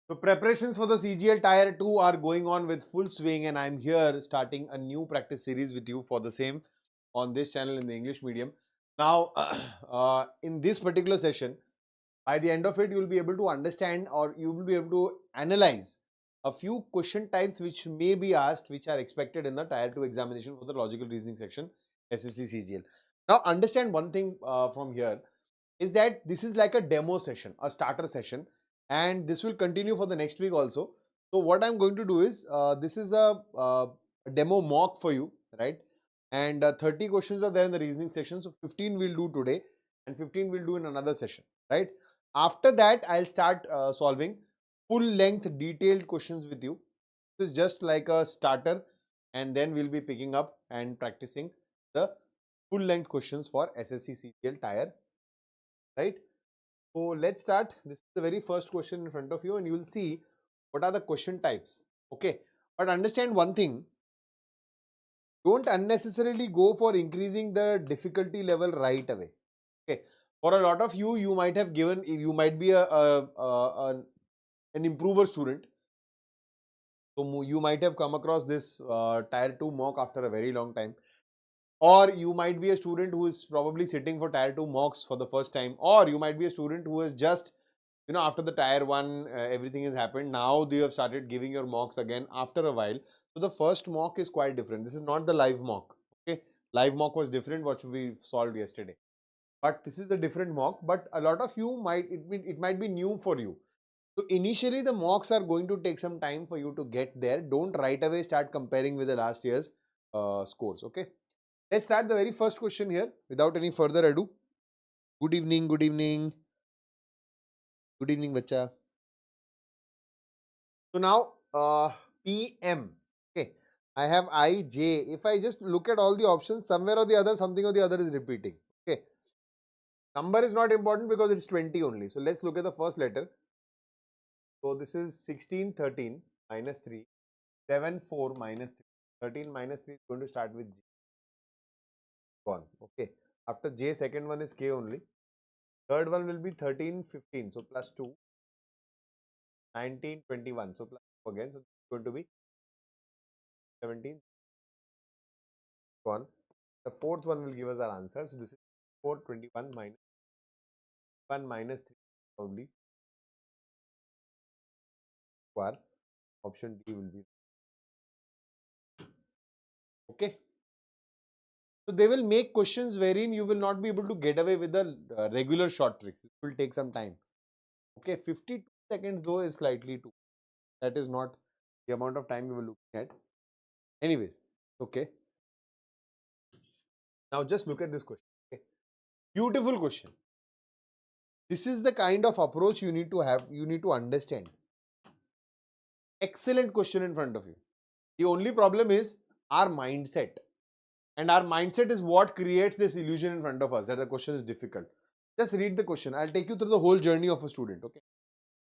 So preparations for the CGL Tier 2 are going on with full swing, and I'm here starting a new practice series with you for the same on this channel in the English medium. Now, in this particular session, by the end of it, you will be able to understand or you will be able to analyze a few question types which may be asked, which are expected in the Tier 2 examination for the logical reasoning section, SSC CGL. Now, understand one thing from here is that this is like a demo session, a starter session, and this will continue for the next week also. So what I'm going to do is, this is a demo mock for you, right? And 30 questions are there in the reasoning section. So 15 we'll do today and 15 we'll do in another session, right? After that, I'll start solving full length detailed questions with you. This is just like a starter, and then we'll be picking up and practicing the full length questions for SSC CGL Tier, right? So let's start. This is the very first question in front of you, and you will see what are the question types. Okay, but understand one thing, don't unnecessarily go for increasing the difficulty level right away. Okay, for a lot of you, you might have given, you might be an improver student, so you might have come across this Tier 2 mock after a very long time. Or you might be a student who is probably sitting for Tier 2 mocks for the first time, or you might be a student who has just, after the Tier 1 everything has happened, now you have started giving your mocks again after a while. So the first mock is quite different. This is not the live mock. Okay, live mock was different what we solved yesterday, but this is a different mock. But a lot of you might, it might be new for you. So initially the mocks are going to take some time for you to get there. Don't right away start comparing with the last year's scores. Okay, let's start the very first question here without any further ado. Good evening, good evening, good evening, bacha. So now PM. Okay, I have I, J. If I just look at all the options, somewhere or the other, something or the other is repeating. Okay, number is not important because it's 20 only. So let's look at the first letter. So this is 16, 13 minus 3, 7, 4 minus 3. 13 minus 3 is going to start with J. Gone. Okay, after J, second one is K only. Third one will be 13, 15. So plus 2. 19, 21. So plus again. So this is going to be 17. Gone. The fourth one will give us our answer. So this is 421 minus 1 minus 3 probably. Square. Option D will be. Okay. So they will make questions wherein you will not be able to get away with the regular short tricks. It will take some time. Okay. 52 seconds though is slightly too. That is not the amount of time you were looking at. Anyways. Okay. Now just look at this question. Okay. Beautiful question. This is the kind of approach you need to have, you need to understand. Excellent question in front of you. The only problem is our mindset. And our mindset is what creates this illusion in front of us that the question is difficult. Just read the question. I'll take you through the whole journey of a student. Okay.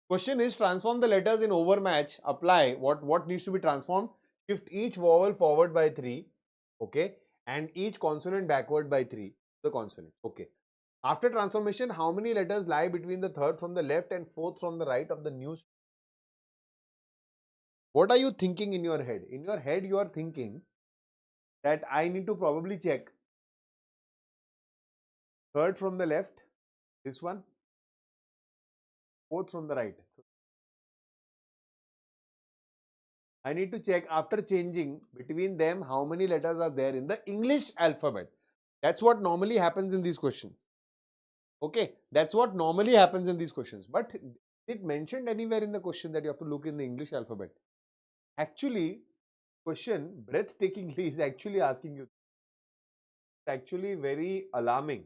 Question is, transform the letters in overmatch. Apply what needs to be transformed. Shift each vowel forward by 3. Okay. And each consonant backward by 3. The consonant. Okay. After transformation, how many letters lie between the third from the left and fourth from the right of the new? What are you thinking in your head? In your head, you are thinking that I need to probably check third from the left, this one, fourth from the right. So I need to check after changing between them how many letters are there in the English alphabet. That's what normally happens in these questions. Okay, that's what normally happens in these questions. But it mentioned anywhere in the question that you have to look in the English alphabet. Actually, question breathtakingly is actually asking you. It's actually very alarming.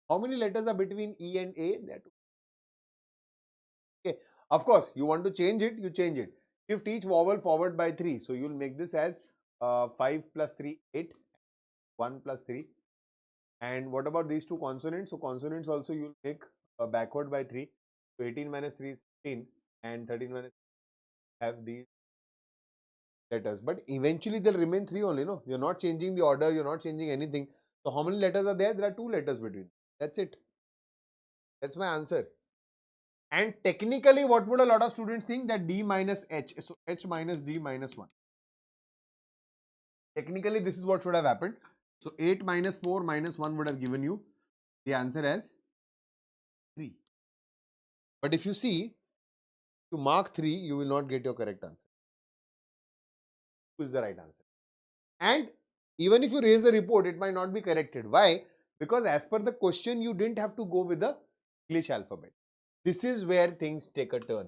How many letters are between E and A? Okay, of course, you want to change it, you change it. Shift each vowel forward by 3. So you'll make this as 5 plus 3, 8, 1 plus 3. And what about these two consonants? So consonants also you'll make backward by 3. So 18 minus 3 is 15 and 13 minus 3 have these letters. But eventually they'll remain 3 only, no? You're not changing the order, you're not changing anything. So how many letters are there? There are 2 letters between. That's it. That's my answer. And technically, what would a lot of students think? That D minus H, so H minus D minus 1. Technically, this is what should have happened. So 8 minus 4 minus 1 would have given you the answer as 3. But if you see, to mark 3, you will not get your correct answer. 2 is the right answer. And even if you raise the report, it might not be corrected. Why? Because as per the question, you didn't have to go with the English alphabet. This is where things take a turn.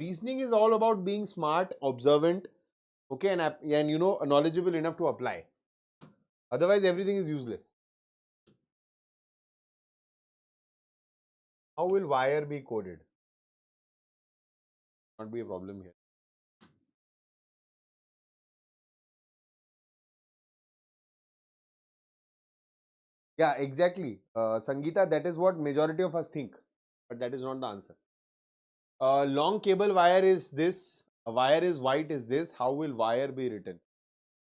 Reasoning is all about being smart, observant, okay, and you know, knowledgeable enough to apply. Otherwise, everything is useless. How will wire be coded? Not be a problem here. Yeah, exactly. Sangeeta, that is what majority of us think, but that is not the answer. Long cable wire is this, a wire is white is this. How will wire be written?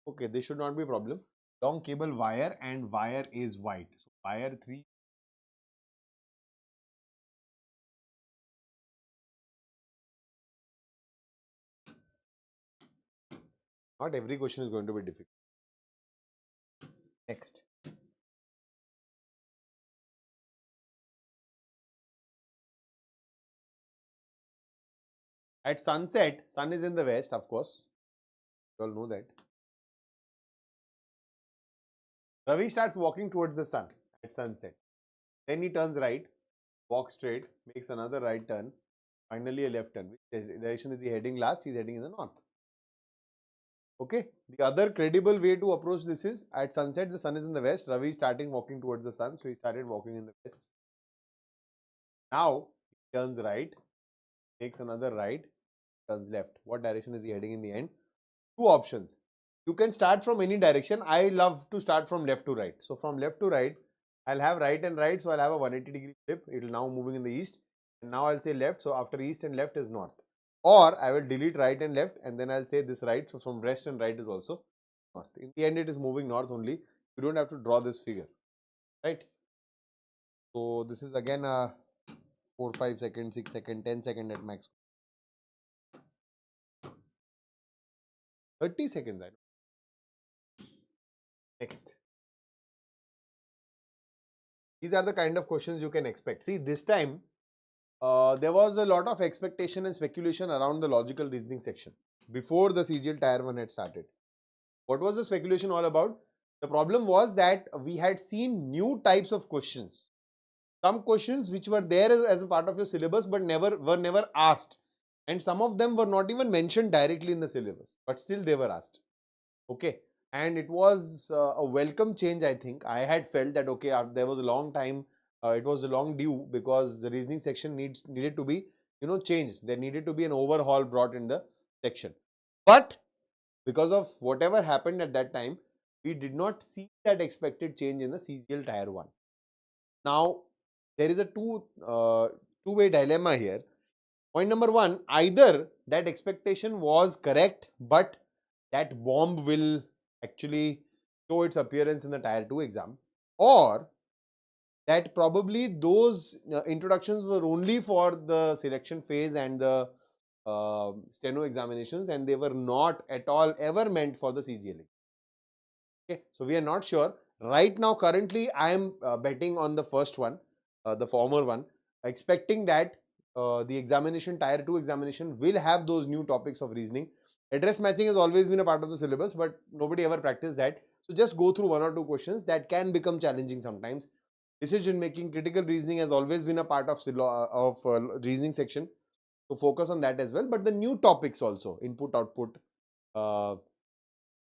Okay, this should not be a problem. Long cable wire and wire is white. So wire 3. Not every question is going to be difficult. Next. At sunset, sun is in the west, of course. You all know that. Ravi starts walking towards the sun at sunset. Then he turns right, walks straight, makes another right turn, finally a left turn. Which direction is he heading last? He is heading in the north. Okay. The other credible way to approach this is at sunset, the sun is in the west. Ravi is starting walking towards the sun. So he started walking in the west. Now he turns right, takes another right, turns left. What direction is he heading in the end? Two options. You can start from any direction. I love to start from left to right. So from left to right, I'll have right and right. So I'll have a 180-degree flip. It will now moving in the east. And now I'll say left. So after east and left is north. Or I will delete right and left and then I'll say this right. So from west and right is also north. In the end, it is moving north only. You don't have to draw this figure, right? So this is again a 4, 5 second, 6 second, 10 second at max. 30 seconds, right? Next. These are the kind of questions you can expect. See, this time there was a lot of expectation and speculation around the logical reasoning section before the CGL Tier 1 had started. What was the speculation all about? The problem was that we had seen new types of questions. Some questions which were there as a part of your syllabus but were never asked. And some of them were not even mentioned directly in the syllabus, but still they were asked. Okay. And it was a welcome change, I think. I had felt that, okay, there was a long time, it was a long due because the reasoning section needed to be, you know, changed. There needed to be an overhaul brought in the section. But because of whatever happened at that time, we did not see that expected change in the CGL Tier 1. Now, there is a two-way dilemma here. Point number one, either that expectation was correct, but that bomb will actually show its appearance in the Tier 2 exam, or that probably those introductions were only for the selection phase and the steno examinations, and they were not at all ever meant for the CGL. Okay, so we are not sure. Right now, currently, I am betting on the first one, the former one, expecting that the examination, Tier 2 examination, will have those new topics of reasoning. Address matching has always been a part of the syllabus, but nobody ever practiced that. So just go through one or two questions that can become challenging sometimes. Decision making, critical reasoning has always been a part of reasoning section. So focus on that as well. But the new topics also, input, output, uh,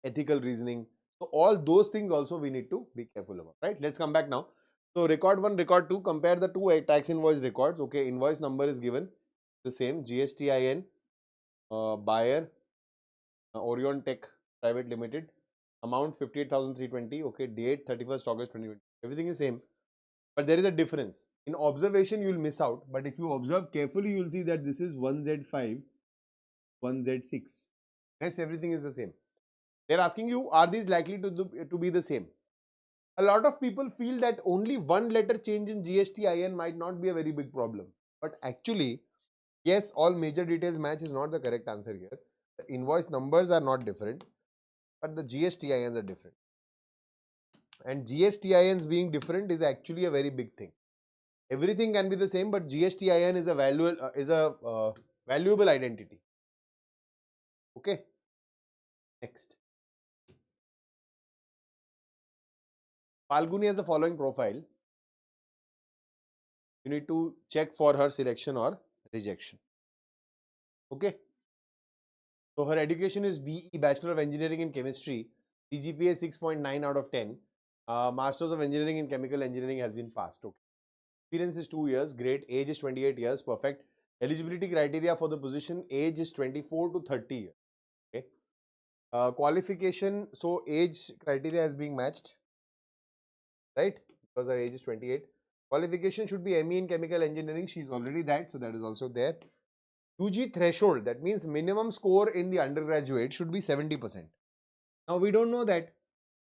ethical reasoning. So all those things also we need to be careful about, right? Let's come back now. So record 1, record 2, compare the two tax invoice records. Okay, invoice number is given the same, GSTIN, buyer, Orion Tech Private Limited, amount 58,320. Okay, date 31st August 2020. Everything is same, but there is a difference. In observation, you will miss out, but if you observe carefully, you will see that this is 1Z5, 1Z6. Rest everything is the same. They're asking you, are these likely to be the same? A lot of people feel that only one letter change in GSTIN might not be a very big problem. But actually, Yes, all major details match is not the correct answer here. The invoice numbers are not different, but the GSTINs are different. And GSTINs being different is actually a very big thing. Everything can be the same, but GSTIN is a valuable identity. Okay. Next. Falguni has the following profile. You need to check for her selection or rejection. Okay. So her education is BE, Bachelor of Engineering in Chemistry, CGPA 6.9 out of 10. Masters of Engineering in Chemical Engineering has been passed. Okay. Experience is 2 years. Great. Age is 28 years. Perfect. Eligibility criteria for the position, age is 24 to 30 years. Okay. Qualification, so age criteria is being matched, right? Because her age is 28. Qualification should be ME in Chemical Engineering. She is already that, so that is also there. UG threshold, that means minimum score in the undergraduate should be 70%. Now we don't know that.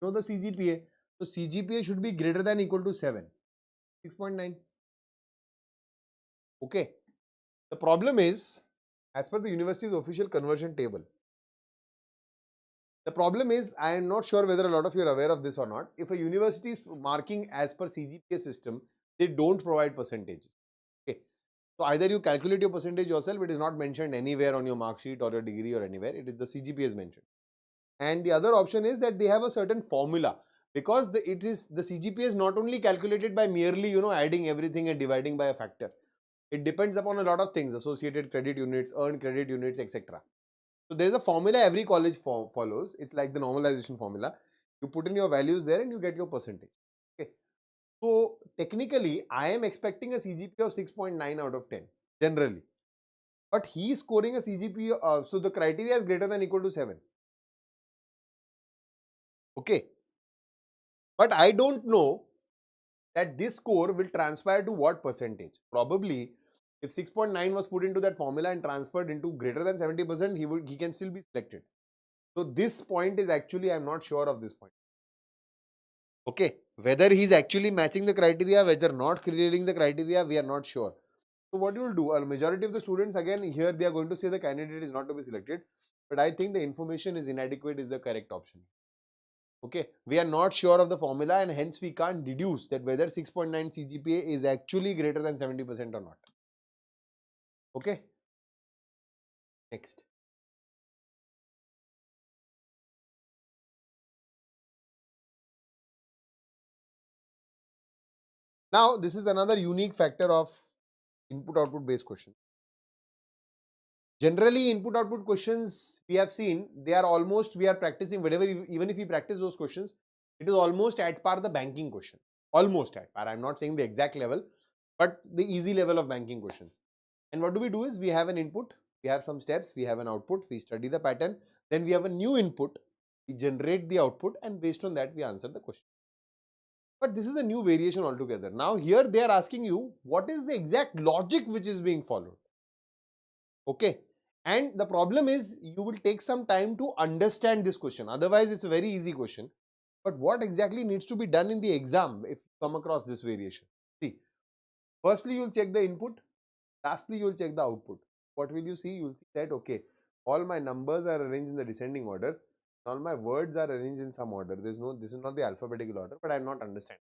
Know the CGPA. So CGPA should be greater than equal to 7. 6.9. Okay. The problem is, as per the university's official conversion table, the problem is, I am not sure whether a lot of you are aware of this or not. If a university is marking as per CGPA system, they don't provide percentages. Okay. So either you calculate your percentage yourself, it is not mentioned anywhere on your mark sheet or your degree or anywhere. It is the CGPA is mentioned. And the other option is that they have a certain formula, because the CGPA is not only calculated by merely adding everything and dividing by a factor. It depends upon a lot of things, associated credit units, earned credit units, etc. So there is a formula every college follows. It's like the normalization formula. You put in your values there and you get your percentage. Okay. So technically, I am expecting a CGPA of 6.9 out of 10 generally, but he is scoring a CGPA. So the criteria is greater than equal to 7. Okay. But I don't know that this score will transpire to what percentage. Probably, if 6.9 was put into that formula and transferred into greater than 70%, he can still be selected. So this point is actually, I'm not sure of this point. Okay, whether he's actually matching the criteria, whether not clearing the criteria, we are not sure. So what you will do, a majority of the students, again here they are going to say the candidate is not to be selected, but I think the information is inadequate is the correct option. Okay, we are not sure of the formula and hence we can't deduce that whether 6.9 CGPA is actually greater than 70% or not. Okay, next. Now this is another unique factor of input output based question. Generally, input output questions we have seen, they are almost, we are practicing whatever, even if we practice those questions, it is almost at par the banking question. Almost at par. I am not saying the exact level, but the easy level of banking questions. And what do is, we have an input, we have some steps, we have an output, we study the pattern, then we have a new input, we generate the output, and based on that we answer the question. But this is a new variation altogether. Now here they are asking you, what is the exact logic which is being followed? Okay. And the problem is, you will take some time to understand this question. Otherwise, it's a very easy question. But what exactly needs to be done in the exam if you come across this variation? See, firstly, you'll check the input. Lastly, you'll check the output. What will you see? You'll see that, okay, all my numbers are arranged in the descending order. All my words are arranged in some order. This is not the alphabetical order, but I'm not understanding.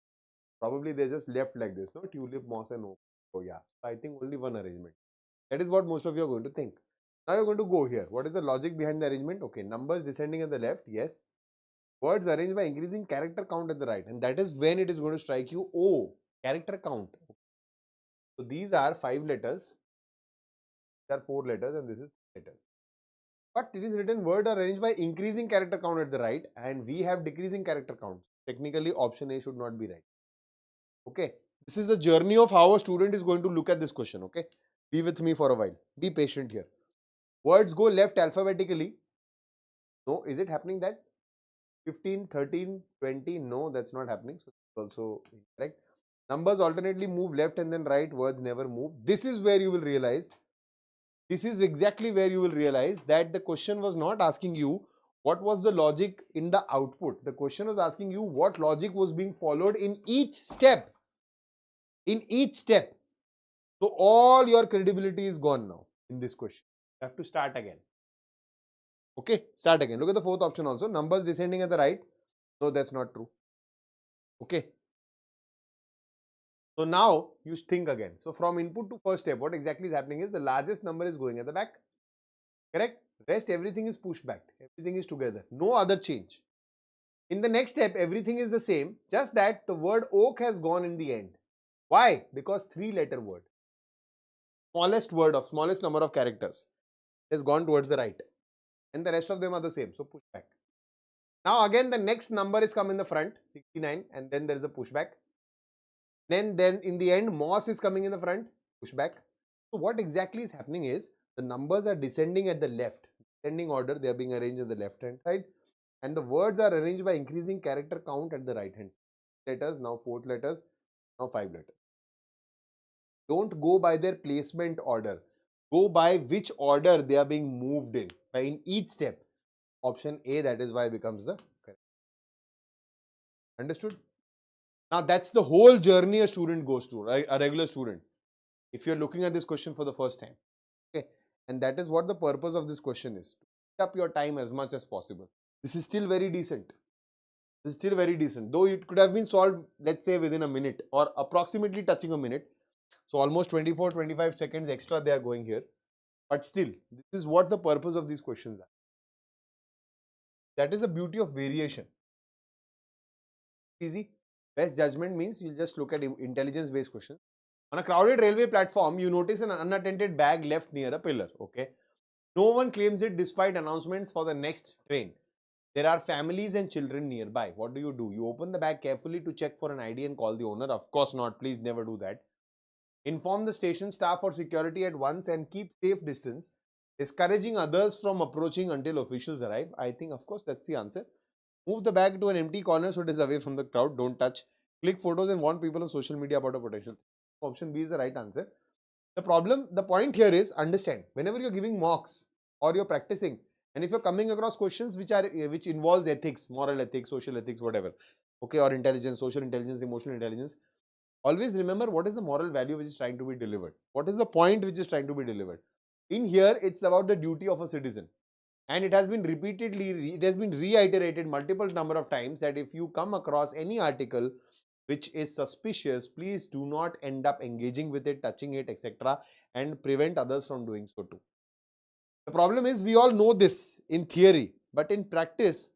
Probably they just left like this. No, tulip, moss, and oak. So yeah, I think only one arrangement. That is what most of you are going to think. Now you're going to go here. What is the logic behind the arrangement? Okay, numbers descending at the left, yes. Words arranged by increasing character count at the right. And that is when it is going to strike you, oh, character count. So these are 5 letters, these are 4 letters, and this is 3 letters. But it is written word are arranged by increasing character count at the right, and we have decreasing character count. Technically, option A should not be right. Okay, this is the journey of how a student is going to look at this question. Okay, be with me for a while. Be patient here. Words go left alphabetically. No, is it happening that? 15, 13, 20, no, that's not happening. So it's also incorrect. Numbers alternately move left and then right, words never move. This is where you will realize, this is exactly where you will realize that the question was not asking you what was the logic in the output. The question was asking you what logic was being followed in each step. In each step. So all your credibility is gone now. in this question. You have to start again. Okay, start again. Look at the fourth option also. Numbers descending at the right. No, that's not true. Okay. So now you think again. So from input to first step, what exactly is happening is the largest number is going at the back. Correct? Rest everything is pushed back. Everything is together. No other change. In the next step, everything is the same. Just that the word oak has gone in the end. Why? Because 3-letter word. Smallest number of characters has gone towards the right. And the rest of them are the same. So push back. Now again the next number is come in the front, 69, and then there is a pushback. Then in the end, Moss is coming in the front, pushback. So what exactly is happening is the numbers are descending at the left. Descending order, they are being arranged on the left hand side. And the words are arranged by increasing character count at the right hand side. Letters, now 4th letters, now 5 letters. Don't go by their placement order. Go by which order they are being moved in. In each step. Option A, that is why becomes the correct. Understood? Now that's the whole journey a student goes through, right? A regular student. If you're looking at this question for the first time. Okay. And that is what the purpose of this question is. To up your time as much as possible. This is still very decent. This is still very decent. Though it could have been solved, let's say within a minute or approximately touching a minute. So almost 24-25 seconds extra they are going here. But still, this is what the purpose of these questions are. That is the beauty of variation. Easy. Best judgment means you'll just look at intelligence based questions. On a crowded railway platform, you notice an unattended bag left near a pillar. Okay. No one claims it despite announcements for the next train. There are families and children nearby. What do? You open the bag carefully to check for an ID and call the owner. Of course not. Please never do that. Inform the station staff or security at once and keep safe distance. Discouraging others from approaching until officials arrive. I think, of course, that's the answer. Move the bag to an empty corner so it is away from the crowd. Don't touch. Click photos and warn people on social media about a potential. Option B is the right answer. The point here is understand. Whenever you're giving mocks or you're practicing, and if you're coming across questions which involves ethics, moral ethics, social ethics, whatever, okay, or intelligence, social intelligence, emotional intelligence, always remember what is the moral value which is trying to be delivered. What is the point which is trying to be delivered? In here, it's about the duty of a citizen. And it has been reiterated multiple number of times that if you come across any article which is suspicious, please do not end up engaging with it, touching it, etc. and prevent others from doing so too. The problem is we all know this in theory, but in practice,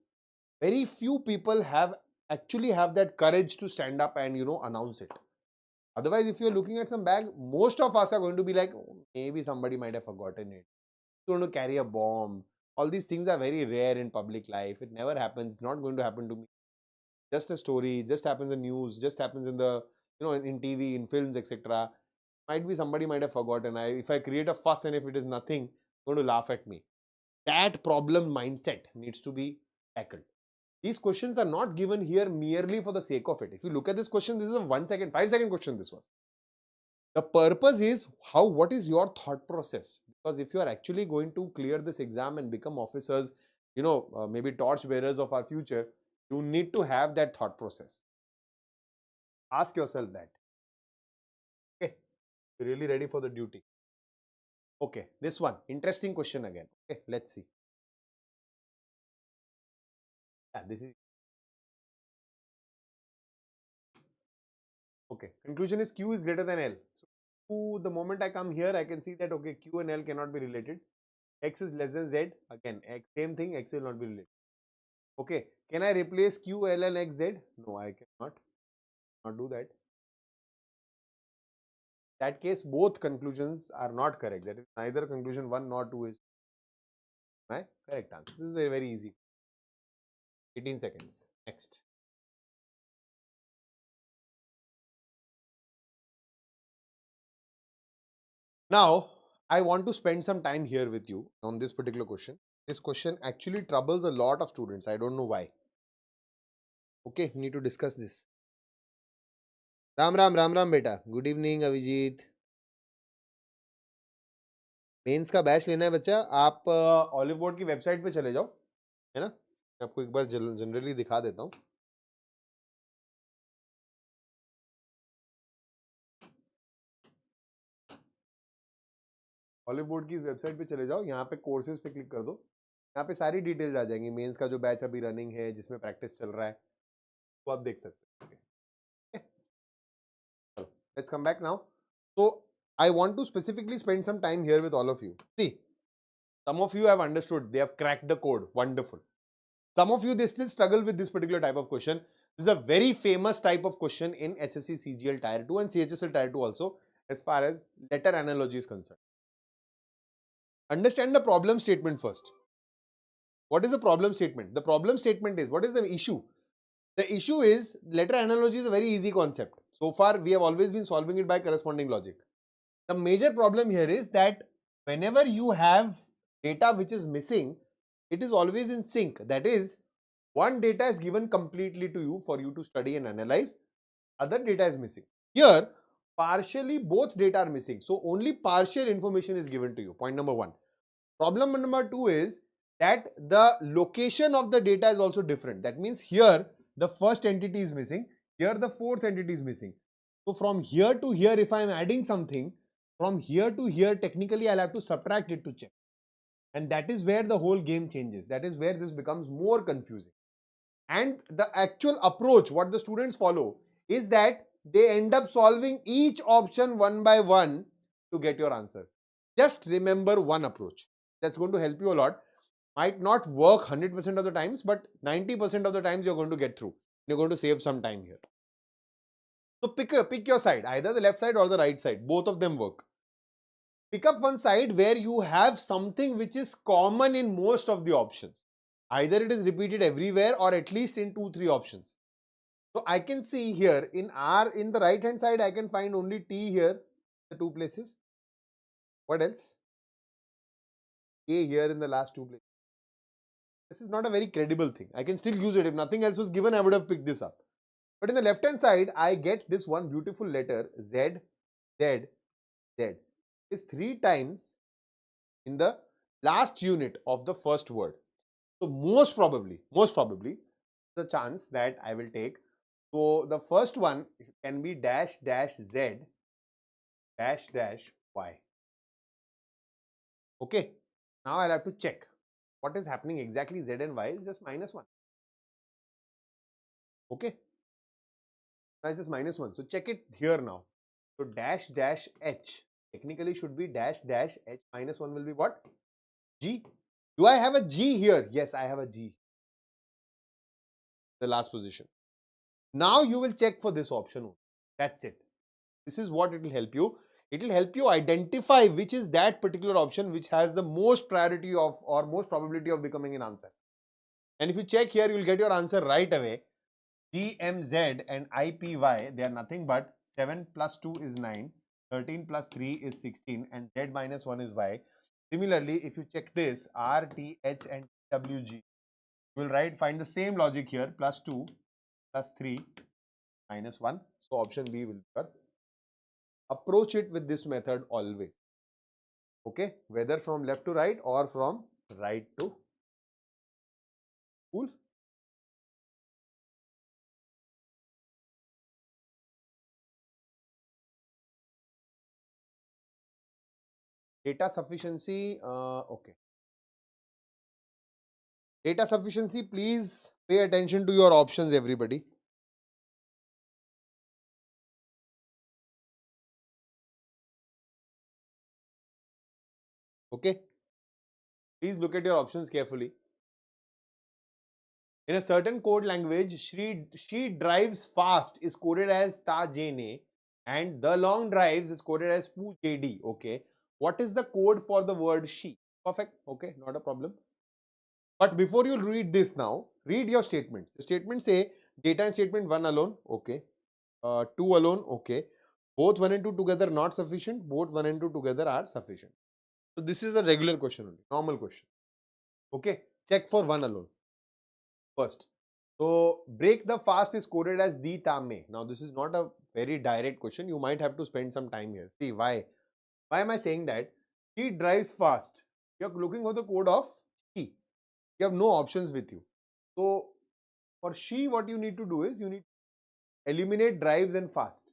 very few people actually have that courage to stand up and announce it. Otherwise, if you're looking at some bag, most of us are going to be like, oh, maybe somebody might have forgotten it. Going to carry a bomb. All these things are very rare in public life. It never happens. It's not going to happen to me. Just a story. Just happens in news. Just happens in the in TV, in films, etc. Might be somebody might have forgotten. If I create a fuss and if it is nothing, going to laugh at me. That problem mindset needs to be tackled. These questions are not given here merely for the sake of it. If you look at this question, this is a 1 second, 5 second question. This was. The purpose is what is your thought process? Because if you are actually going to clear this exam and become officers, maybe torch bearers of our future, you need to have that thought process. Ask yourself that. Okay, you're really ready for the duty. Okay, this one, interesting question again. Okay, let's see. Yeah, this is. Okay, conclusion is Q is greater than L. So the moment I come here, I can see that okay, Q and L cannot be related. X is less than Z. Again, X, same thing, X will not be related. Okay, can I replace Q, L and X, Z? No, I cannot. Not do that. That case, both conclusions are not correct. That is neither conclusion 1 nor 2 is my correct answer. This is very easy. 18 seconds. Next. Now, I want to spend some time here with you on this particular question. This question actually troubles a lot of students. I don't know why. Okay, we need to discuss this. Ram Ram Ram Ram beta. Good evening, Avijit. Mains का batch लेना है बच्चा, आप olive board की website पे चले जाओ, है ना. आपको एक बार जनरली दिखा देता हूँ. Oliveboard की इस वेबसाइट पे चले जाओ, यहाँ पे कोर्सेज पे क्लिक कर दो, यहाँ पे सारी डिटेल्स आ जाएंगी, मेंस का जो बैच अभी रनिंग है जिसमें प्रैक्टिस चल रहा है वो आप देख सकते हैं. Let's come back now. So I want to specifically spend some time here with all of you. See, some of you have understood, they have cracked the code, wonderful. Some of you, they still struggle with this particular type of question. This is a very famous type of question in SSC CGL Tier 2 and CHSL Tier 2 also, as far as letter analogy is concerned. Understand the problem statement first. What is the problem statement? The problem statement is, what is the issue? The issue is, letter analogy is a very easy concept. So far, we have always been solving it by corresponding logic. The major problem here is that whenever you have data which is missing, it is always in sync. That is, one data is given completely to you for you to study and analyze, other data is missing. Here, partially both data are missing. So only partial information is given to you. Point number one. Problem number two is that the location of the data is also different. That means here the first entity is missing, here the fourth entity is missing. So from here to here, if I am adding something, from here to here, technically I'll have to subtract it to check. And that is where the whole game changes. That is where this becomes more confusing. And the actual approach, what the students follow, is that they end up solving each option one by one to get your answer. Just remember one approach. That's going to help you a lot. Might not work 100% of the times, but 90% of the times you're going to get through. You're going to save some time here. So pick your side, either the left side or the right side. Both of them work. Pick up one side where you have something which is common in most of the options. Either it is repeated everywhere or at least in 2-3 options. So I can see here in the right hand side, I can find only T here, the two places. What else? A here in the last two places. This is not a very credible thing. I can still use it. If nothing else was given, I would have picked this up. But in the left hand side, I get this one beautiful letter Z, Z, Z. Is 3 times in the last unit of the first word. So most probably, the chance that I will take. So the first one can be dash dash Z dash dash Y. Okay. Now I'll have to check what is happening exactly. Z and Y is just -1. Okay. Now it's just -1. So check it here now. So dash dash H technically should be dash dash H -1 will be what? G. Do I have a G here? Yes, I have a G. The last position. Now you will check for this option. That's it. This is what it will help you. It will help you identify which is that particular option which has the most priority of or most probability of becoming an answer. And if you check here, you will get your answer right away. GMZ and IPY, they are nothing but 7 plus 2 is 9, 13 plus 3 is 16 and Z minus 1 is Y. Similarly, if you check this RTH and WG, you will find the same logic here, plus 2 plus 3 minus 1. So option B will be. Approach it with this method always. Okay, whether from left to right or from right to. Cool. Data sufficiency. Okay. Data sufficiency, please pay attention to your options, everybody. Okay. Please look at your options carefully. In a certain code language, she drives fast is coded as ta jne and the long drives is coded as pu jd. Okay. What is the code for the word she? Perfect. Okay. Not a problem. But before you read this now, read your statements. The statements say data in statement 1 alone. Okay. 2 alone. Okay. Both 1 and 2 together not sufficient. Both 1 and 2 together are sufficient. So this is a regular question only. Normal question. Okay. Check for 1 alone. First. So break the fast is coded as the tame. Now this is not a very direct question. You might have to spend some time here. See why? Why am I saying that? She drives fast. You are looking for the code of she. You have no options with you. So for she, what you need to do is you need to eliminate drives and fast.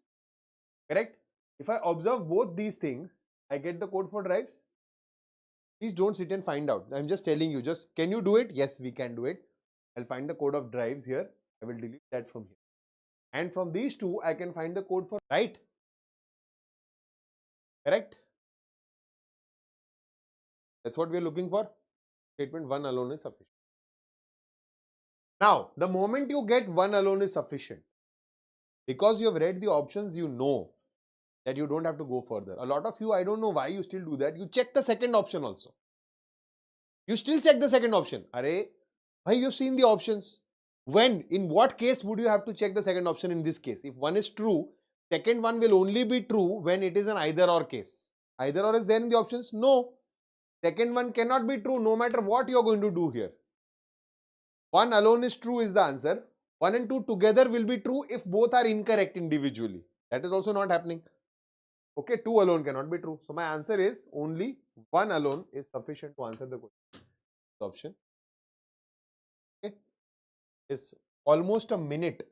Correct? If I observe both these things, I get the code for drives. Please don't sit and find out. I'm just telling you, just can you do it? Yes, we can do it. I'll find the code of drives here. I will delete that from here. And from these two, I can find the code for right. Correct? That's what we're looking for. Statement 1 alone is sufficient. Now, the moment you get 1 alone is sufficient, because you have read the options, you know that you don't have to go further. A lot of you, I don't know why you still do that. You check the second option also. You still check the second option. Arey, why you've seen the options? When, in what case would you have to check the second option in this case? If one is true, second one will only be true when it is an either or case. Either or is there in the options? No. Second one cannot be true no matter what you are going to do here. 1 alone is true is the answer. 1 and 2 together will be true if both are incorrect individually. That is also not happening. Okay, 2 alone cannot be true. So my answer is only 1 alone is sufficient to answer the question. The option. Okay, is almost a minute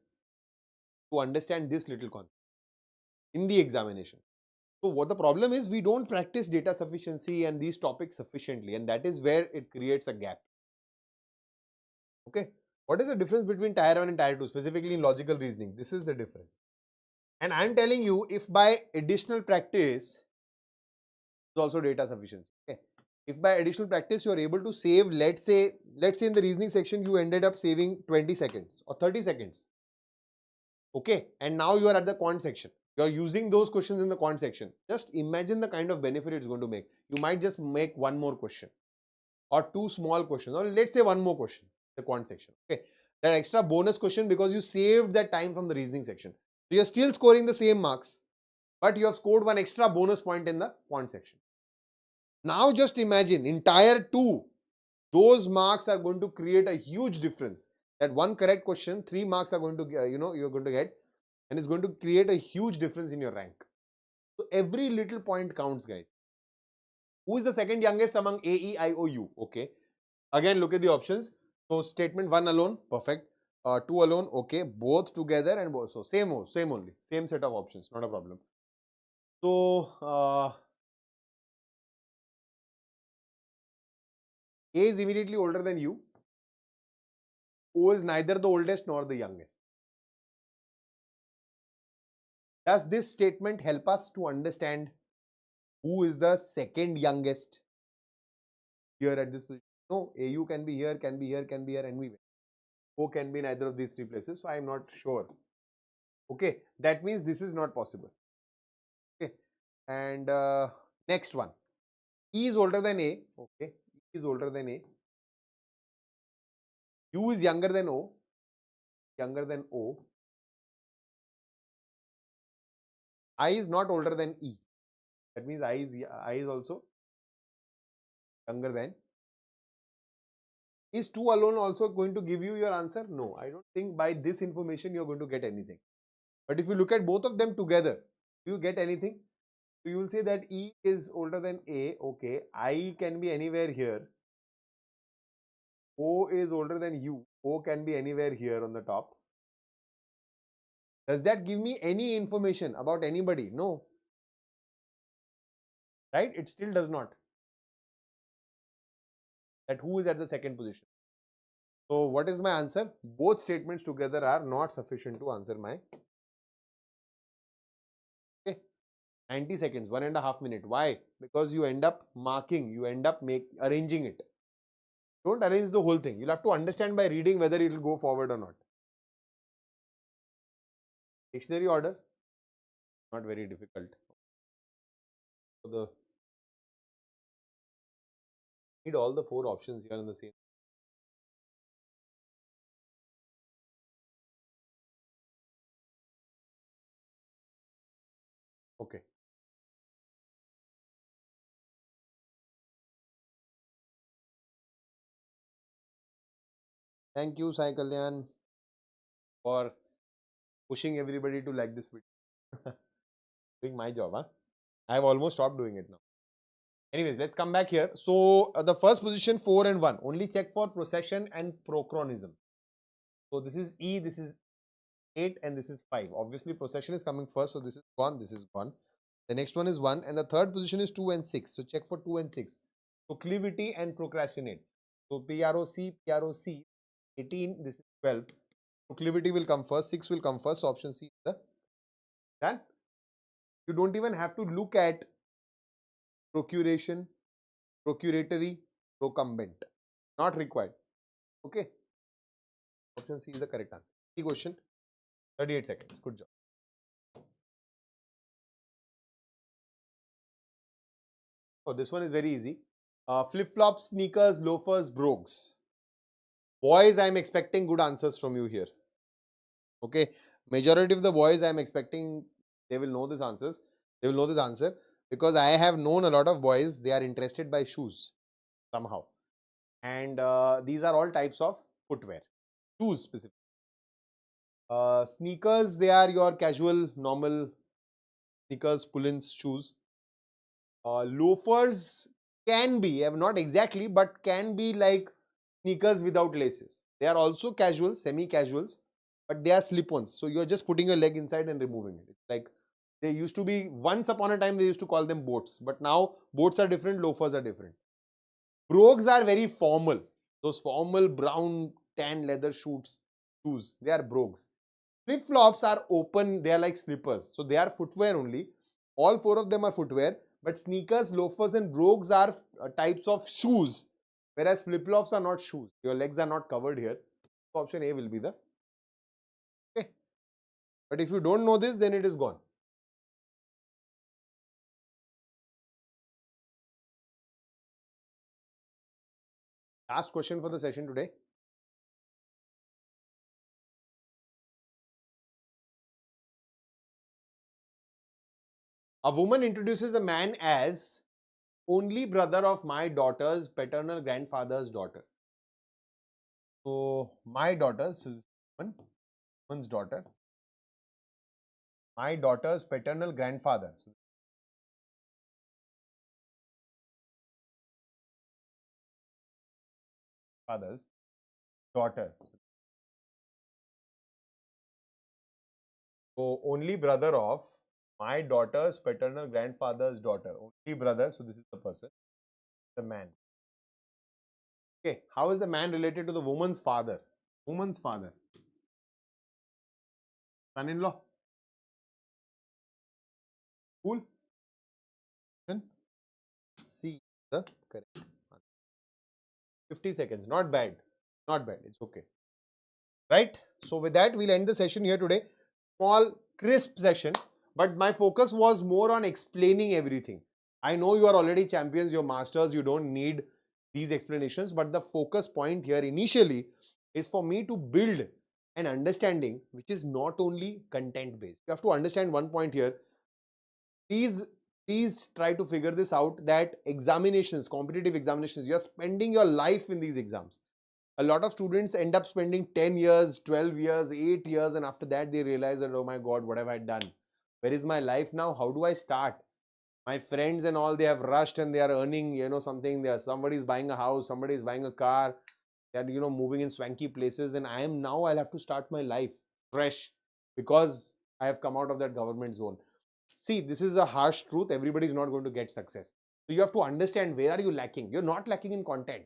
to understand this little concept in the examination. So what the problem is, we don't practice data sufficiency and these topics sufficiently, and that is where it creates a gap. Okay, what is the difference between tier 1 and tier 2, specifically in logical reasoning? This is the difference. And I am telling you, if by additional practice, is also data sufficiency. Okay, if by additional practice you are able to save, let's say in the reasoning section you ended up saving 20 seconds or 30 seconds. Okay, and now you are at the quant section. You are using those questions in the quant section. Just imagine the kind of benefit it's going to make. You might just make one more question or two small questions, or let's say one more question, the quant section. Okay, that extra bonus question because you saved that time from the reasoning section. So you're still scoring the same marks, but you have scored one extra bonus point in the quant section. Now just imagine in tier 2, those marks are going to create a huge difference. That one correct question, 3 marks are going to, you're going to get, and it's going to create a huge difference in your rank. So every little point counts, guys. Who is the second youngest among A, E, I, O, U? Okay. Again, look at the options. So statement 1 alone, perfect. 2 alone, okay. Both together and both. So same only. Same set of options, not a problem. So A is immediately older than you. O is neither the oldest nor the youngest. Does this statement help us to understand who is the second youngest here at this position? No, AU can be here, can be here, can be here, anywhere. O can be in either of these 3 places, so I am not sure. Okay, that means this is not possible. Okay, and next one, E is older than A. Okay, E is older than A. U is younger than O. Younger than O. I is not older than E. That means I is also younger than. Is 2 alone also going to give you your answer? No, I don't think by this information you're going to get anything. But if you look at both of them together, do you get anything? So you will say that E is older than A. Okay, I can be anywhere here. O is older than U. O can be anywhere here on the top. Does that give me any information about anybody? No. Right? It still does not. That who is at the second position. So what is my answer? Both statements together are not sufficient to answer my. Okay. 90 seconds, 1.5 minutes. Why? Because you end up marking, you end up arranging it. Don't arrange the whole thing. You'll have to understand by reading whether it will go forward or not. Dictionary order, not very difficult. So need all the 4 options here in the same. Okay. Thank you, Sai Kalyan, for pushing everybody to like this video. Doing my job, huh? I've almost stopped doing it now. Anyways, let's come back here. So the first position 4 and 1 only check for procession and prochronism. So this is E, this is 8 and this is 5. Obviously procession is coming first, so this is gone, this is gone. The next one is 1 and the third position is 2 and 6. So check for 2 and 6. proclivity and procrastinate. So PROC, 18, this is 12. Proclivity will come first, 6 will come first. So option C is the done. You don't even have to look at procuration, procuratory, procumbent. Not required. Okay. Option C is the correct answer. The question, 38 seconds. Good job. Oh, this one is very easy. Flip-flops, sneakers, loafers, brogues. Boys, I am expecting good answers from you here. Okay. Majority of the boys I am expecting, they will know these answers. They will know this answer because I have known a lot of boys, they are interested by shoes somehow. And these are all types of footwear. Shoes specifically. Sneakers, they are your casual, normal sneakers, pull-ins, shoes. Loafers can be, not exactly, but can be like sneakers without laces. They are also casuals, semi-casuals, but they are slip-ons. So you're just putting your leg inside and removing it. It's like they used to be, once upon a time, they used to call them boats. But now boats are different, loafers are different. Brogues are very formal. Those formal brown tan leather shoes, they are brogues. Flip-flops are open, they are like slippers. So they are footwear only. All four of them are footwear. But sneakers, loafers and brogues are types of shoes. Whereas flip-flops are not shoes. Your legs are not covered here. So option A will be the okay. But if you don't know this, then it is gone. Last question for the session today. A woman introduces a man as only brother of my daughter's paternal grandfather's daughter. So my daughter's is woman's daughter. My daughter's paternal grandfather. Father's daughter. So only brother of my daughter's paternal grandfather's daughter. Only brother. So this is the person, the man. Okay. How is the man related to the woman's father? Woman's father. Son-in-law. Cool. Then C, the correct. 50 seconds. Not bad. Not bad. It's okay. Right. So with that, we'll end the session here today. Small, crisp session. But my focus was more on explaining everything. I know you are already champions, you're masters, you don't need these explanations. But the focus point here initially is for me to build an understanding which is not only content based. You have to understand one point here. Please try to figure this out, that examinations, competitive examinations, you're spending your life in these exams. A lot of students end up spending 10 years, 12 years, 8 years, and after that they realize that, oh my God, what have I done? Where is my life now? How do I start? My friends and all, they have rushed and they are earning, something. Somebody is buying a house, somebody is buying a car, they are, moving in swanky places, and I'll have to start my life fresh because I have come out of that government zone. See, this is a harsh truth. Everybody is not going to get success. So you have to understand, where are you lacking? You're not lacking in content.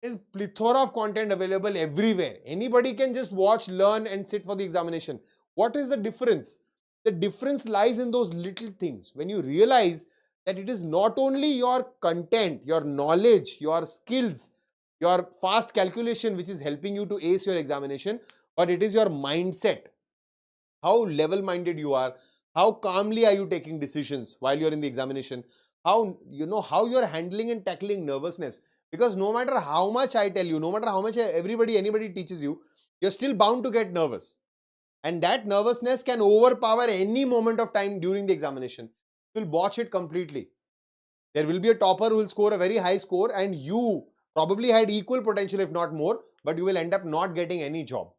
There's plethora of content available everywhere. Anybody can just watch, learn, and sit for the examination. What is the difference? The difference lies in those little things. When you realize that it is not only your content, your knowledge, your skills, your fast calculation which is helping you to ace your examination, but it is your mindset. How level-minded you are, how calmly are you taking decisions while you're in the examination, how you're handling and tackling nervousness. Because no matter how much I tell you, no matter how much anybody teaches you, you're still bound to get nervous. And that nervousness can overpower any moment of time during the examination. You will botch it completely. There will be a topper who will score a very high score, and you probably had equal potential, if not more, but you will end up not getting any job.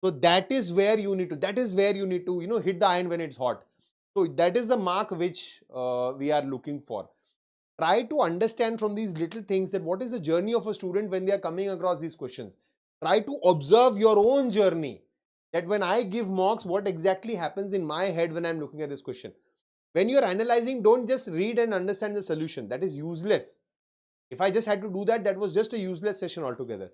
So that is where you need to, hit the iron when it's hot. So that is the mark which we are looking for. Try to understand from these little things that what is the journey of a student when they are coming across these questions. Try to observe your own journey, that when I give mocks, what exactly happens in my head when I'm looking at this question. When you're analyzing, don't just read and understand the solution. That is useless. If I just had to do that, that was just a useless session altogether.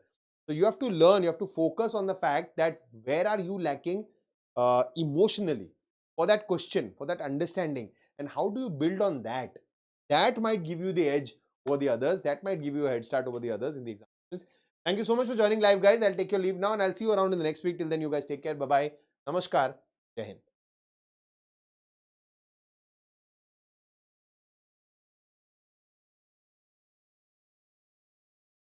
So you have to learn, you have to focus on the fact that where are you lacking emotionally for that question, for that understanding, and how do you build on that. That might give you the edge over the others. That might give you a head start over the others in the examinations. Thank you so much for joining live, guys. I'll take your leave now and I'll see you around in the next week. Till then, you guys take care. Bye bye. Namaskar. Jai Hind.